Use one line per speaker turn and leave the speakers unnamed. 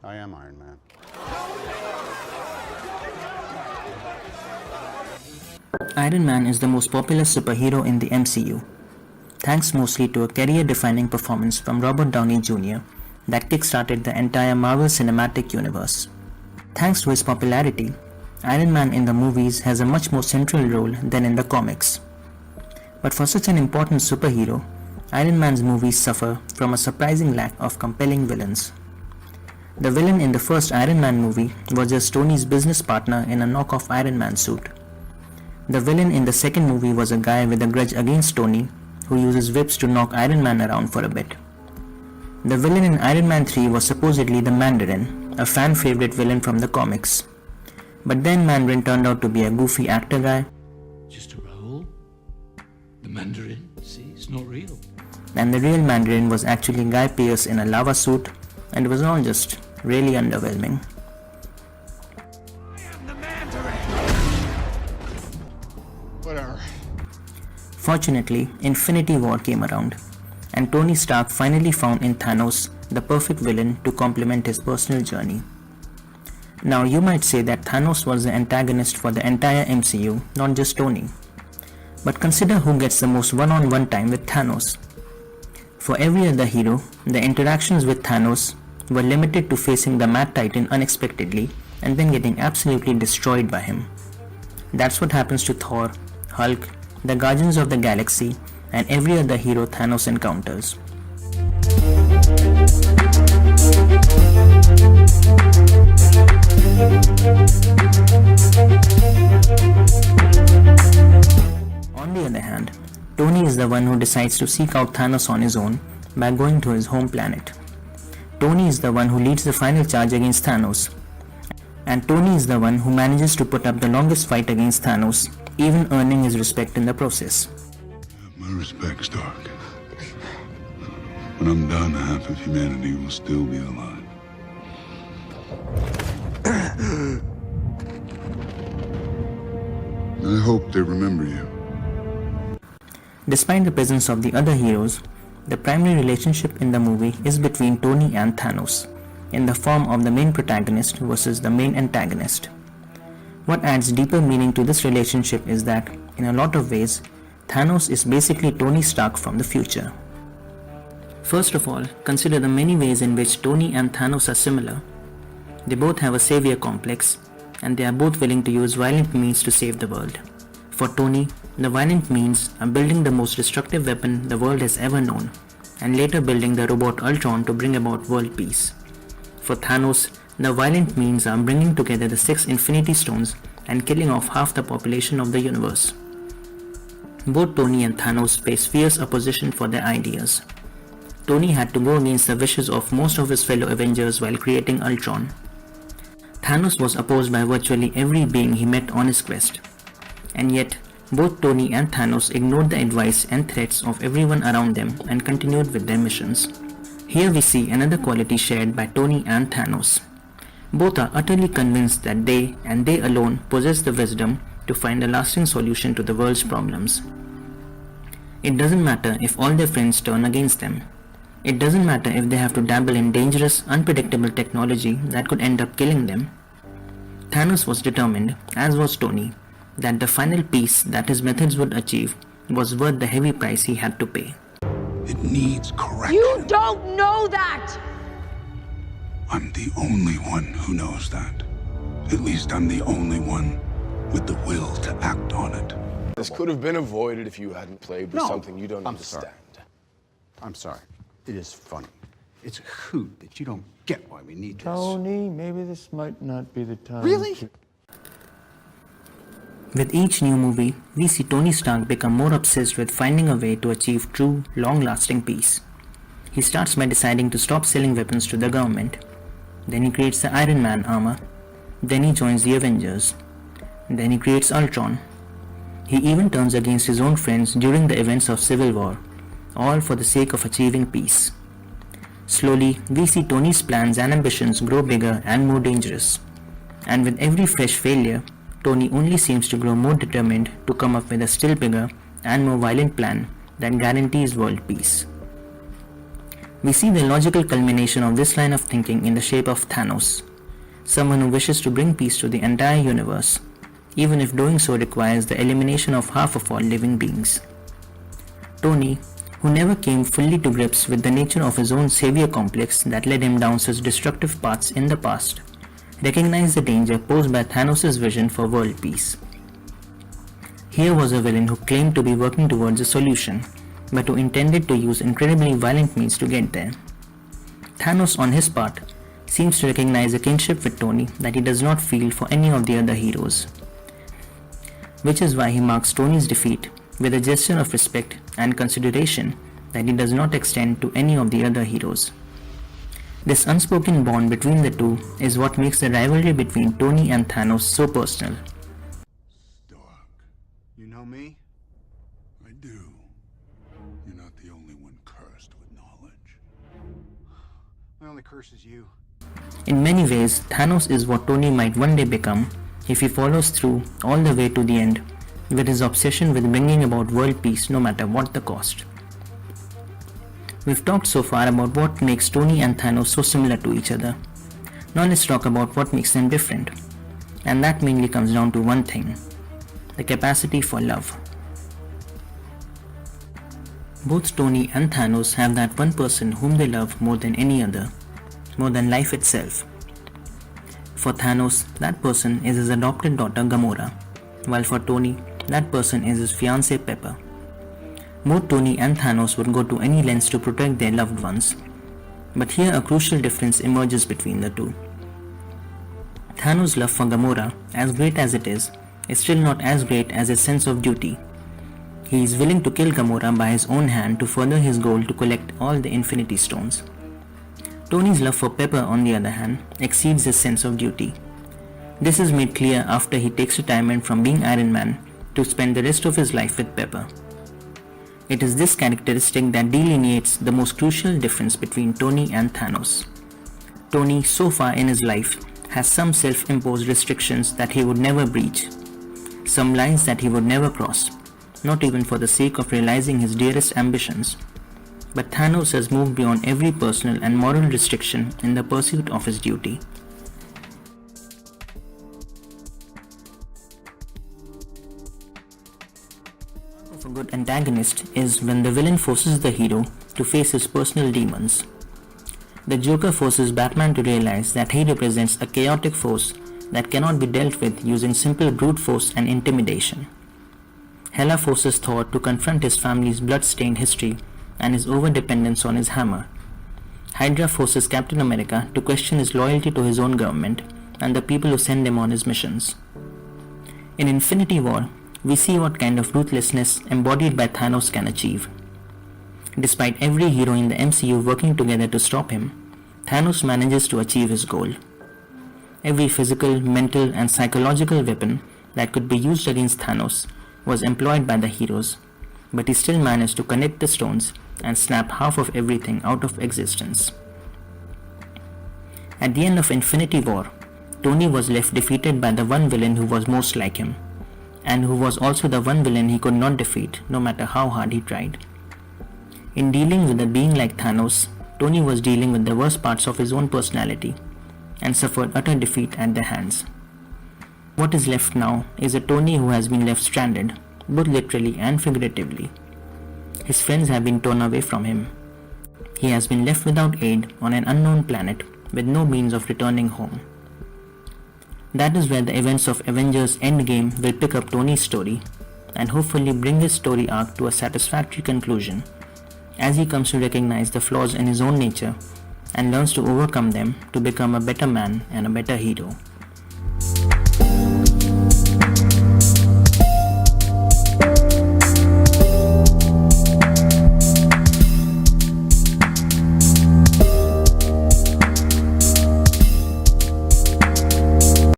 I am Iron Man.
Iron Man is the most popular superhero in the MCU, thanks mostly to a career-defining performance from Robert Downey Jr. that kick-started the entire Marvel Cinematic Universe. Thanks to his popularity, Iron Man in the movies has a much more central role than in the comics. But for such an important superhero, Iron Man's movies suffer from a surprising lack of compelling villains. The villain in the first Iron Man movie was just Tony's business partner in a knockoff Iron Man suit. The villain in the second movie was a guy with a grudge against Tony who uses whips to knock Iron Man around for a bit. The villain in Iron Man 3 was supposedly the Mandarin, a fan favorite villain from the comics. But then Mandarin turned out to be a goofy actor guy.
Just a role? The Mandarin? See, it's not real.
And the real Mandarin was actually Guy Pearce in a lava suit, and it was all just really underwhelming.
I am the Mandarin!
Whatever.
Fortunately, Infinity War came around, and Tony Stark finally found in Thanos the perfect villain to complement his personal journey. Now you might say that Thanos was the antagonist for the entire MCU, not just Tony. But consider who gets the most one-on-one time with Thanos. For every other hero, the interactions with Thanos were limited to facing the Mad Titan unexpectedly and then getting absolutely destroyed by him. That's what happens to Thor, Hulk, the Guardians of the Galaxy, and every other hero Thanos encounters. On the other hand, Tony is the one who decides to seek out Thanos on his own by going to his home planet. Tony is the one who leads the final charge against Thanos, and Tony is the one who manages to put up the longest fight against Thanos, even earning his respect in the process.
My respect, Stark. When I'm done, half of humanity will still be alive. I hope they remember you.
Despite the presence of the other heroes, the primary relationship in the movie is between Tony and Thanos, in the form of the main protagonist versus the main antagonist. What adds deeper meaning to this relationship is that, in a lot of ways, Thanos is basically Tony Stark from the future. First of all, consider the many ways in which Tony and Thanos are similar. They both have a savior complex, and they are both willing to use violent means to save the world. For Tony, the violent means are building the most destructive weapon the world has ever known, and later building the robot Ultron to bring about world peace. For Thanos, the violent means are bringing together the 6 Infinity Stones and killing off half the population of the universe. Both Tony and Thanos face fierce opposition for their ideas. Tony had to go against the wishes of most of his fellow Avengers while creating Ultron. Thanos was opposed by virtually every being he met on his quest. And yet, both Tony and Thanos ignored the advice and threats of everyone around them and continued with their missions. Here we see another quality shared by Tony and Thanos. Both are utterly convinced that they and they alone possess the wisdom to find a lasting solution to the world's problems. It doesn't matter if all their friends turn against them. It doesn't matter if they have to dabble in dangerous, unpredictable technology that could end up killing them. Thanos was determined, as was Tony, that the final peace that his methods would achieve was worth the heavy price he had to pay.
It needs correction.
You don't know that!
I'm the only one who knows that. At least I'm the only one with the will to act on it.
This could have been avoided if you hadn't played with something you don't understand.
I'm sorry. It is funny. It's a hoot that you don't get why we need this.
Tony, maybe this might not be the time.
Really?
With each new movie, we see Tony Stark become more obsessed with finding a way to achieve true, long-lasting peace. He starts by deciding to stop selling weapons to the government. Then he creates the Iron Man armor. Then he joins the Avengers. Then he creates Ultron. He even turns against his own friends during the events of Civil War, all for the sake of achieving peace. Slowly, we see Tony's plans and ambitions grow bigger and more dangerous. And with every fresh failure, Tony only seems to grow more determined to come up with a still bigger and more violent plan that guarantees world peace. We see the logical culmination of this line of thinking in the shape of Thanos, someone who wishes to bring peace to the entire universe, even if doing so requires the elimination of half of all living beings. Tony, who never came fully to grips with the nature of his own savior complex that led him down such destructive paths in the past, recognized the danger posed by Thanos' vision for world peace. Here was a villain who claimed to be working towards a solution, but who intended to use incredibly violent means to get there. Thanos, on his part, seems to recognize a kinship with Tony that he does not feel for any of the other heroes, which is why he marks Tony's defeat with a gesture of respect and consideration that he does not extend to any of the other heroes. This unspoken bond between the two is what makes the rivalry between Tony and Thanos so personal.
Stark,
You know me?
I do. You're not the only one cursed with knowledge.
My only curse is you.
In many ways, Thanos is what Tony might one day become if he follows through all the way to the end with his obsession with bringing about world peace no matter what the cost. We've talked so far about what makes Tony and Thanos so similar to each other. Now let's talk about what makes them different. And that mainly comes down to one thing: the capacity for love. Both Tony and Thanos have that one person whom they love more than any other, more than life itself. For Thanos, that person is his adopted daughter Gamora, while for Tony, that person is his fiancée Pepper. Both Tony and Thanos would go to any lengths to protect their loved ones, but here a crucial difference emerges between the two. Thanos' love for Gamora, as great as it is still not as great as his sense of duty. He is willing to kill Gamora by his own hand to further his goal to collect all the Infinity Stones. Tony's love for Pepper, on the other hand, exceeds his sense of duty. This is made clear after he takes retirement from being Iron Man to spend the rest of his life with Pepper. It is this characteristic that delineates the most crucial difference between Tony and Thanos. Tony, so far in his life, has some self-imposed restrictions that he would never breach, some lines that he would never cross, not even for the sake of realizing his dearest ambitions. But Thanos has moved beyond every personal and moral restriction in the pursuit of his duty. Of a good antagonist is when the villain forces the hero to face his personal demons. The Joker forces Batman to realize that he represents a chaotic force that cannot be dealt with using simple brute force and intimidation. Hela forces Thor to confront his family's blood-stained history and his overdependence on his hammer. Hydra forces Captain America to question his loyalty to his own government and the people who send him on his missions. In Infinity War, we see what kind of ruthlessness embodied by Thanos can achieve. Despite every hero in the MCU working together to stop him, Thanos manages to achieve his goal. Every physical, mental, and psychological weapon that could be used against Thanos was employed by the heroes, but he still managed to connect the stones and snap half of everything out of existence. At the end of Infinity War, Tony was left defeated by the one villain who was most like him, and who was also the one villain he could not defeat no matter how hard he tried. In dealing with a being like Thanos, Tony was dealing with the worst parts of his own personality and suffered utter defeat at their hands. What is left now is a Tony who has been left stranded, both literally and figuratively. His friends have been torn away from him. He has been left without aid on an unknown planet with no means of returning home. That is where the events of Avengers Endgame will pick up Tony's story and hopefully bring his story arc to a satisfactory conclusion as he comes to recognize the flaws in his own nature and learns to overcome them to become a better man and a better hero.